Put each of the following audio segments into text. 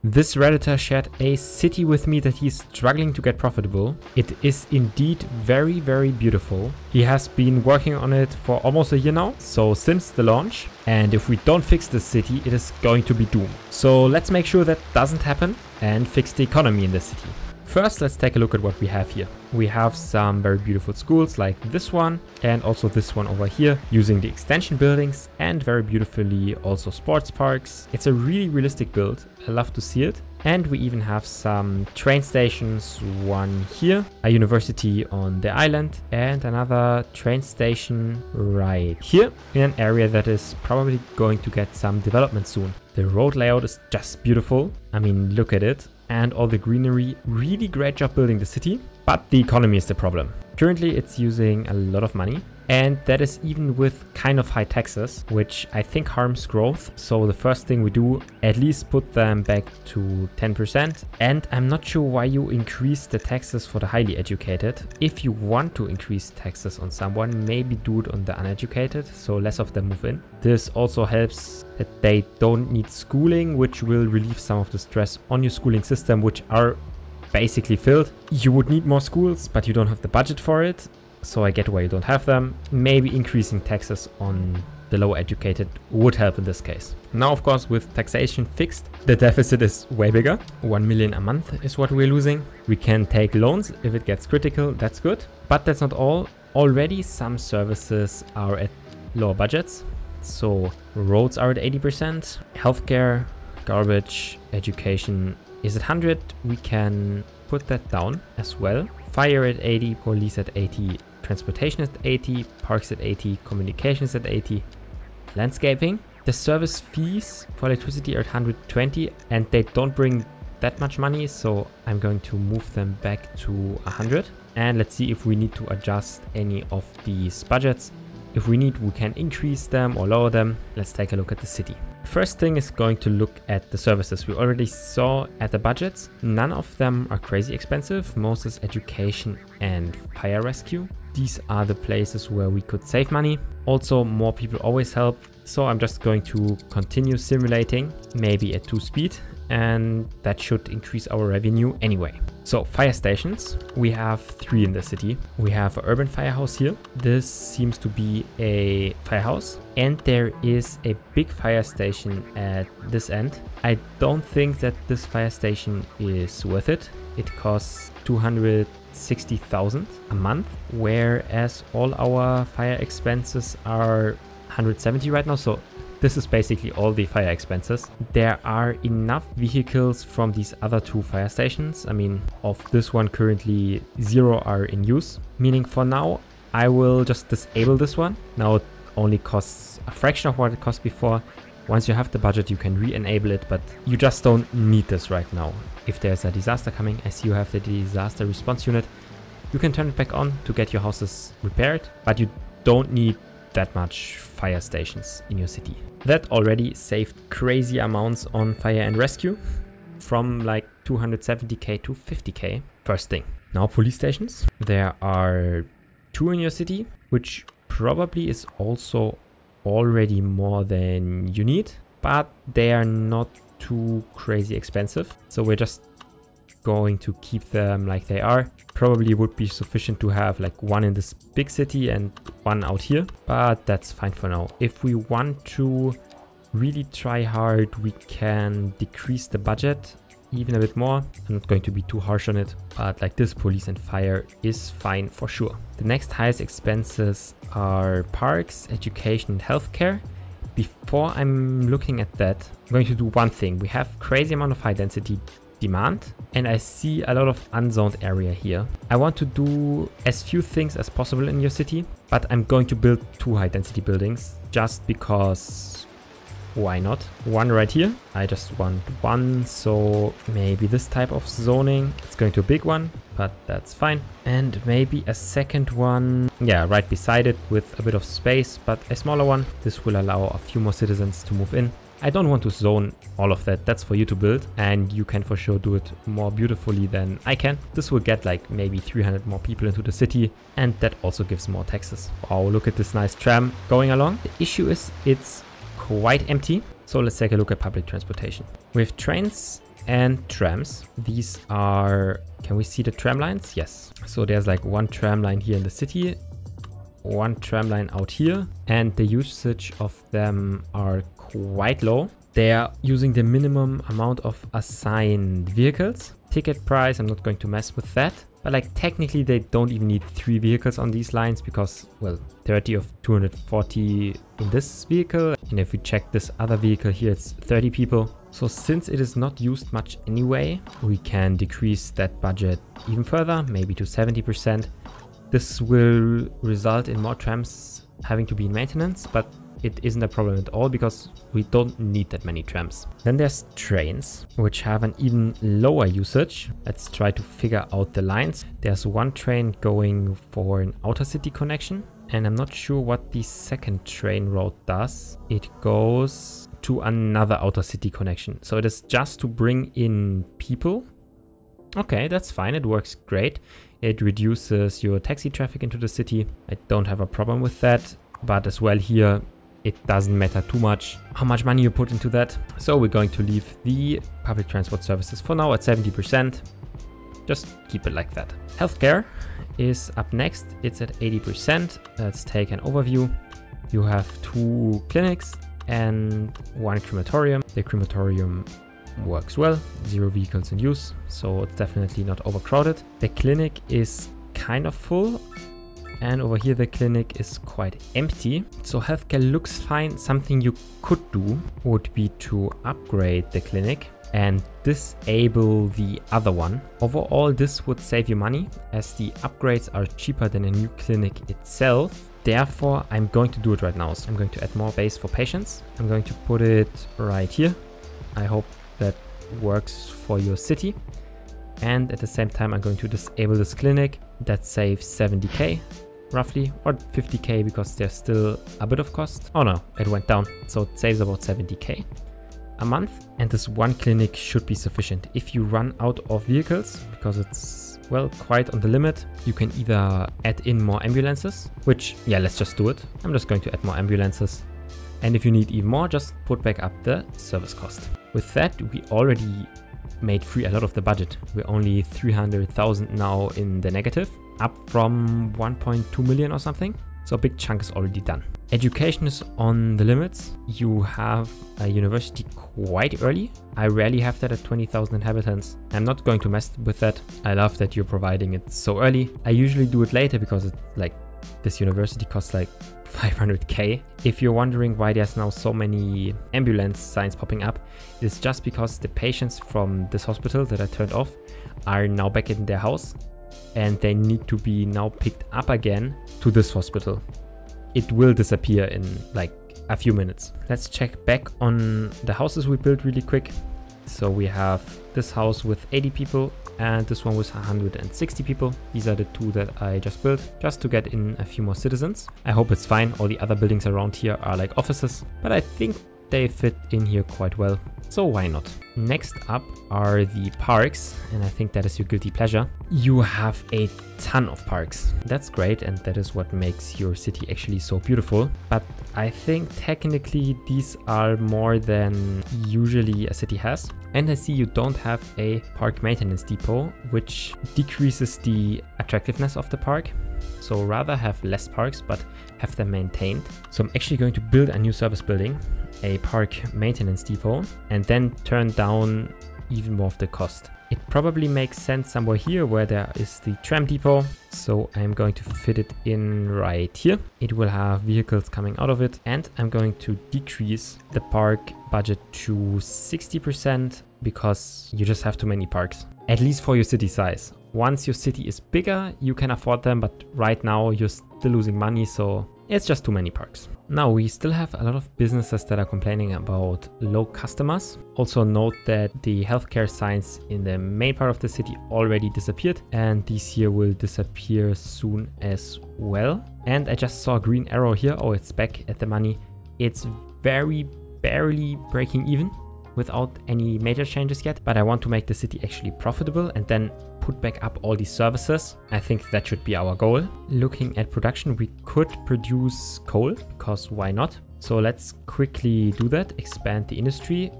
This Redditor shared a city with me that he's struggling to get profitable. It is indeed very, very beautiful. He has been working on it for almost a year now, so since the launch. And if we don't fix this city, it is going to be doomed. So let's make sure that doesn't happen and fix the economy in the city. First, let's take a look at what we have here. We have some very beautiful schools like this one and also this one over here using the extension buildings, and very beautifully also sports parks. It's a really realistic build. I love to see it. And we even have some train stations, one here, a university on the island, and another train station right here in an area that is probably going to get some development soon. The road layout is just beautiful. I mean, look at it. And all the greenery. Really great job building the city, but the economy is the problem. Currently it's using a lot of money, and that is even with kind of high taxes, which I think harms growth. So the first thing we do, at least put them back to 10%. And I'm not sure why you increase the taxes for the highly educated. If you want to increase taxes on someone, maybe do it on the uneducated, so less of them move in. This also helps that they don't need schooling, which will relieve some of the stress on your schooling system, which are basically filled. You would need more schools, but you don't have the budget for it. So I get why you don't have them. Maybe increasing taxes on the low educated would help in this case. Now, of course, with taxation fixed, the deficit is way bigger. 1 million a month is what we're losing. We can take loans if it gets critical, that's good. But that's not all. Already some services are at lower budgets. So roads are at 80%, healthcare, garbage, education is at 100. We can put that down as well. Fire at 80, police at 80, transportation at 80, parks at 80, communications at 80, landscaping. The service fees for electricity are at 120, and they don't bring that much money, so I'm going to move them back to 100. And let's see if we need to adjust any of these budgets. If we need, we can increase them or lower them. Let's take a look at the city. First thing is going to look at the services. We already saw at the budgets. None of them are crazy expensive. Most is education and fire rescue. These are the places where we could save money. Also, more people always help. So I'm just going to continue simulating, maybe at 2 speed, and that should increase our revenue anyway. So fire stations, we have 3 in the city. We have an urban firehouse here. This seems to be a firehouse, and there is a big fire station at this end. I don't think that this fire station is worth it. It costs 260,000 a month, whereas all our fire expenses are 170 right now. So this is basically all the fire expenses. There are enough vehicles from these other 2 fire stations. I mean, of this one currently 0 are in use. Meaning for now, I will just disable this one. Now it only costs a fraction of what it cost before. Once you have the budget, you can re-enable it, but you just don't need this right now. If there's a disaster coming, as you have the disaster response unit, you can turn it back on to get your houses repaired, but you don't need that much fire stations in your city. That already saved crazy amounts on fire and rescue, from like 270k to 50k. First thing. Now police stations. There are 2 in your city, which probably is also already more than you need, but they are not too crazy expensive. So we're just going to keep them like they are. Probably would be sufficient to have like 1 in this big city and 1 out here, but that's fine for now. If we want to really try hard, we can decrease the budget even a bit more. I'm not going to be too harsh on it, but like this, police and fire is fine for sure. The next highest expenses are parks, education and healthcare. Before I'm looking at that, I'm going to do one thing. We have crazy amount of high density demand, and I see a lot of unzoned area here. I want to do as few things as possible in your city, but I'm going to build 2 high density buildings just because why not? 1 right here. I just want 1, so maybe this type of zoning. It's going to a big one, but that's fine. And maybe a second one, yeah, right beside it with a bit of space, but a smaller one. This will allow a few more citizens to move in. I don't want to zone all of that. That's for you to build, and you can for sure do it more beautifully than I can. This will get like maybe 300 more people into the city, and that also gives more taxes. Oh, look at this nice tram going along. The issue is it's quite empty. So let's take a look at public transportation. We have trains and trams. These are, can we see the tram lines? Yes. So there's like one tram line here in the city, one tram line out here, and the usage of them are quite low. They are using the minimum amount of assigned vehicles. Ticket price, I'm not going to mess with that. But like technically they don't even need 3 vehicles on these lines because, well, 30 of 240 in this vehicle. And if we check this other vehicle here, it's 30 people. So since it is not used much anyway, we can decrease that budget even further, maybe to 70%. This will result in more trams having to be in maintenance, but it isn't a problem at all because we don't need that many trams. Then there's trains, which have an even lower usage. Let's try to figure out the lines. There's one train going for an outer city connection, and I'm not sure what the second train route does. It goes to another outer city connection. So it is just to bring in people. Okay, that's fine. It works great. It reduces your taxi traffic into the city. I don't have a problem with that. But as well here, it doesn't matter too much how much money you put into that. So we're going to leave the public transport services for now at 70%. Just keep it like that. Healthcare is up next. It's at 80%. Let's take an overview. You have 2 clinics and 1 crematorium. The crematorium works well, 0 vehicles in use, so it's definitely not overcrowded. The clinic is kind of full. And over here the clinic is quite empty. So healthcare looks fine. Something you could do would be to upgrade the clinic and disable the other one. Overall, this would save you money as the upgrades are cheaper than a new clinic itself. Therefore, I'm going to do it right now. So I'm going to add more base for patients. I'm going to put it right here. I hope that works for your city. And at the same time, I'm going to disable this clinic. That saves 70k. Roughly, or 50k because there's still a bit of cost. Oh no, it went down. So it saves about 70k a month. And this one clinic should be sufficient. If you run out of vehicles, because it's, well, quite on the limit, you can either add in more ambulances, which, yeah, let's just do it. I'm just going to add more ambulances. And if you need even more, just put back up the service cost. With that, we already made free a lot of the budget. We're only 300,000 now in the negative, up from 1.2 million or something. So a big chunk is already done. Education is on the limits. You have a university quite early. I rarely have that at 20,000 inhabitants. I'm not going to mess with that. I love that you're providing it so early. I usually do it later because it's like this university costs like 500k. If you're wondering why there's now so many ambulance signs popping up, it's just because the patients from this hospital that I turned off are now back in their house and they need to be now picked up again to this hospital. It will disappear in like a few minutes. Let's check back on the houses we built really quick. So we have this house with 80 people and this one with 160 people. These are the 2 that I just built, just to get in a few more citizens. I hope it's fine. All the other buildings around here are like offices, but I think they fit in here quite well. So why not? Next up are the parks, and I think that is your guilty pleasure. You have a ton of parks. That's great, and that is what makes your city actually so beautiful. But I think technically these are more than usually a city has. And I see you don't have a park maintenance depot, which decreases the attractiveness of the park. So rather have less parks, but have them maintained. So I'm actually going to build a new service building, a park maintenance depot, and then turn down even more of the cost. It probably makes sense somewhere here where there is the tram depot. So I'm going to fit it in right here. It will have vehicles coming out of it, and I'm going to decrease the park budget to 60% because you just have too many parks, at least for your city size. Once your city is bigger, you can afford them, but right now you're still losing money, so it's just too many parks. Now, we still have a lot of businesses that are complaining about low customers. Also note that the healthcare signs in the main part of the city already disappeared, and these here will disappear soon as well. And I just saw a green arrow here. Oh, it's back at the money. It's very barely breaking even without any major changes yet, but I want to make the city actually profitable and then put back up all these services. I think that should be our goal. Looking at production, we could produce coal, because why not? So let's quickly do that, expand the industry,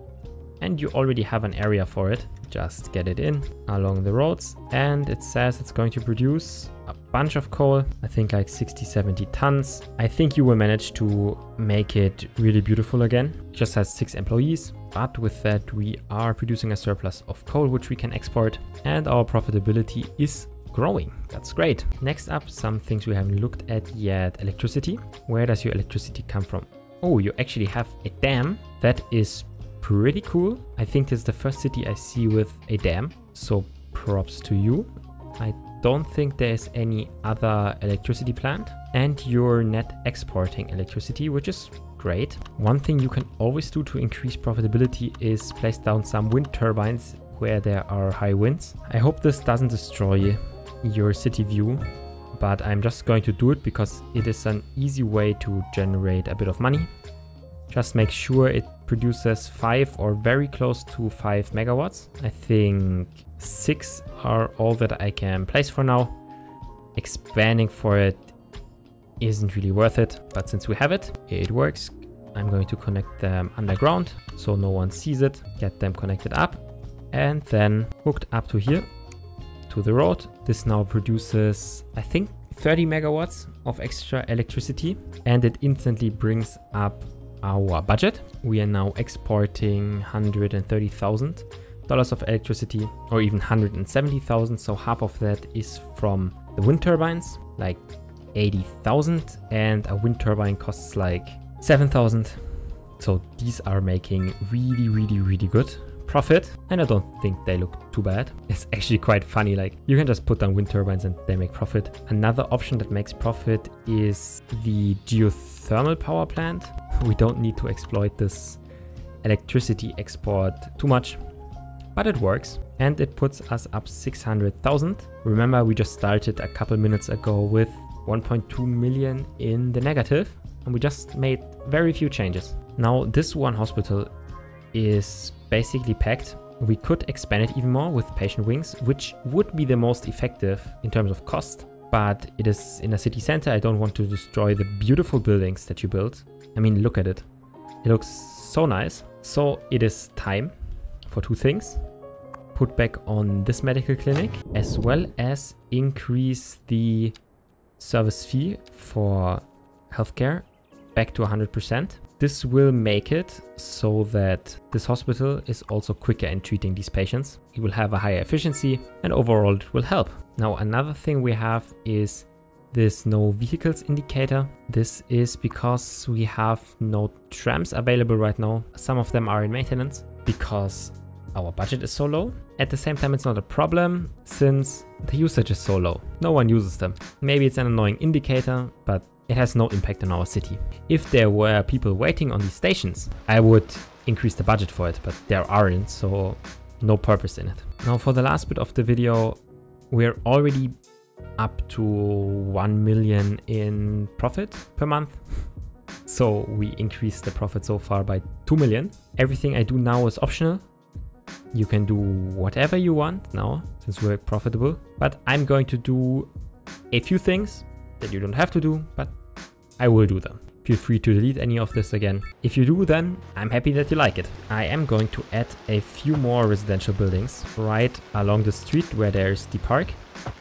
and you already have an area for it. Just get it in along the roads, and it says it's going to produce a bunch of coal. I think like 60-70 tons. I think you will manage to make it really beautiful again. It just has 6 employees, but with that we are producing a surplus of coal which we can export, and our profitability is growing. That's great. Next up, some things we haven't looked at yet. Electricity. Where does your electricity come from? Oh, you actually have a dam. That is pretty cool. I think this is the first city I see with a dam, so props to you. I don't think there's any other electricity plant, and you're net exporting electricity, which is great. One thing you can always do to increase profitability is place down some wind turbines where there are high winds. I hope this doesn't destroy your city view, but I'm just going to do it because it is an easy way to generate a bit of money. Just make sure it produces 5 or very close to 5 megawatts. I think 6 are all that I can place for now. Expanding for it isn't really worth it, but since we have it, it works. I'm going to connect them underground so no one sees it, get them connected up, and then hooked up to here, to the road. This now produces, I think, 30 megawatts of extra electricity, and it instantly brings up our budget. We are now exporting $130,000 of electricity, or even 170,000. So half of that is from the wind turbines, like 80,000, and a wind turbine costs like 7,000. So these are making really good profit, and I don't think they look too bad. It's actually quite funny, like you can just put down wind turbines and they make profit. Another option that makes profit is the geothermal power plant. We don't need to exploit this electricity export too much, but it works, and it puts us up 600,000. Remember, we just started a couple minutes ago with 1.2 million in the negative, and we just made very few changes. Now this one hospital is basically packed. We could expand it even more with patient wings, which would be the most effective in terms of cost, but it is in a city center. I don't want to destroy the beautiful buildings that you built. I mean, look at it. It looks so nice. So it is time for 2 things. Put back on this medical clinic, as well as increase the service fee for healthcare back to 100%. This will make it so that this hospital is also quicker in treating these patients. It will have a higher efficiency, and overall it will help. Now another thing we have is this no vehicles indicator. This is because we have no trams available right now. Some of them are in maintenance because our budget is so low. At the same time, it's not a problem since the usage is so low. No one uses them. Maybe it's an annoying indicator, but it has no impact on our city. If there were people waiting on these stations, I would increase the budget for it, but there aren't, so no purpose in it. Now for the last bit of the video, we're already up to 1 million in profit per month. So we increased the profit so far by 2 million. Everything I do now is optional. You can do whatever you want now, since we're profitable, but I'm going to do a few things that you don't have to do, but I will do them. Feel free to delete any of this again. If you do, then I'm happy that you like it. I am going to add a few more residential buildings right along the street where there's the park.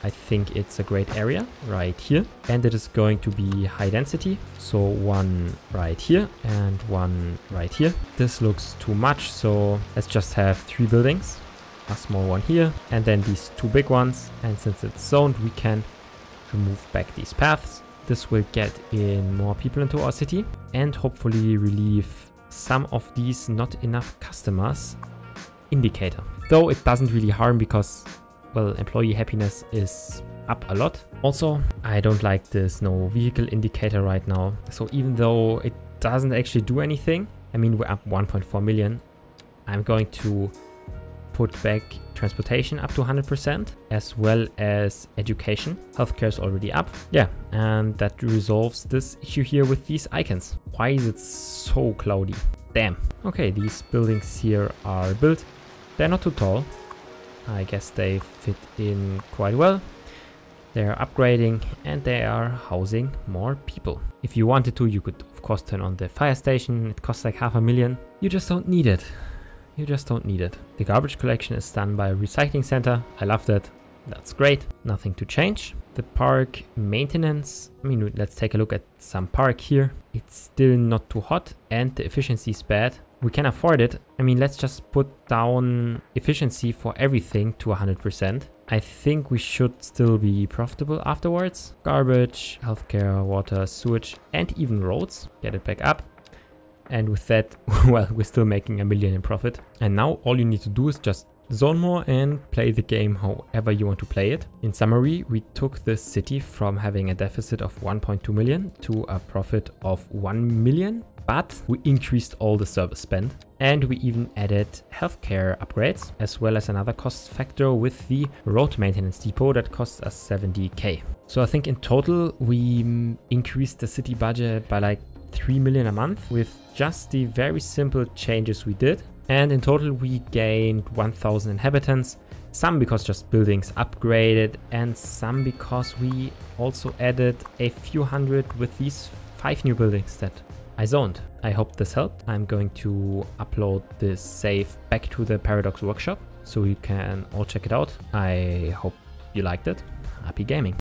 I think it's a great area right here, and it is going to be high density. So one right here and one right here. This looks too much, so let's just have 3 buildings, a small one here, and then these 2 big ones. And since it's zoned, we can remove back these paths. This will get in more people into our city and hopefully relieve some of these not enough customers indicator. Though it doesn't really harm because, well, employee happiness is up a lot. Also, I don't like this no vehicle indicator right now. So even though it doesn't actually do anything, I mean, we're up 1.4 million. I'm going to put back transportation up to 100%, as well as education. Healthcare is already up. Yeah, and that resolves this issue here with these icons. Why is it so cloudy? Damn. Okay, these buildings here are built. They're not too tall. I guess they fit in quite well. They're upgrading and they are housing more people. If you wanted to, you could of course turn on the fire station. It costs like $500,000. You just don't need it. you just don't need it. The garbage collection is done by a recycling center. I love that. That's great. Nothing to change. The park maintenance. I mean, let's take a look at some park here. It's still not too hot and the efficiency is bad. We can afford it. I mean, let's just put down efficiency for everything to 100%. I think we should still be profitable afterwards. Garbage, healthcare, water, sewage, and even roads. Get it back up. And with that, well, we're still making $1 million in profit. And now all you need to do is just zone more and play the game however you want to play it. In summary, we took the city from having a deficit of 1.2 million to a profit of 1 million. But we increased all the service spend and we even added healthcare upgrades as well as another cost factor with the road maintenance depot that costs us 70k. So I think in total we increased the city budget by like 3 million a month with just the very simple changes we did. And in total we gained 1000 inhabitants, some because just buildings upgraded and some because we also added a few hundred with these 5 new buildings that I zoned. I hope this helped. I'm going to upload this save back to the Paradox workshop so you can all check it out. I hope you liked it. Happy gaming.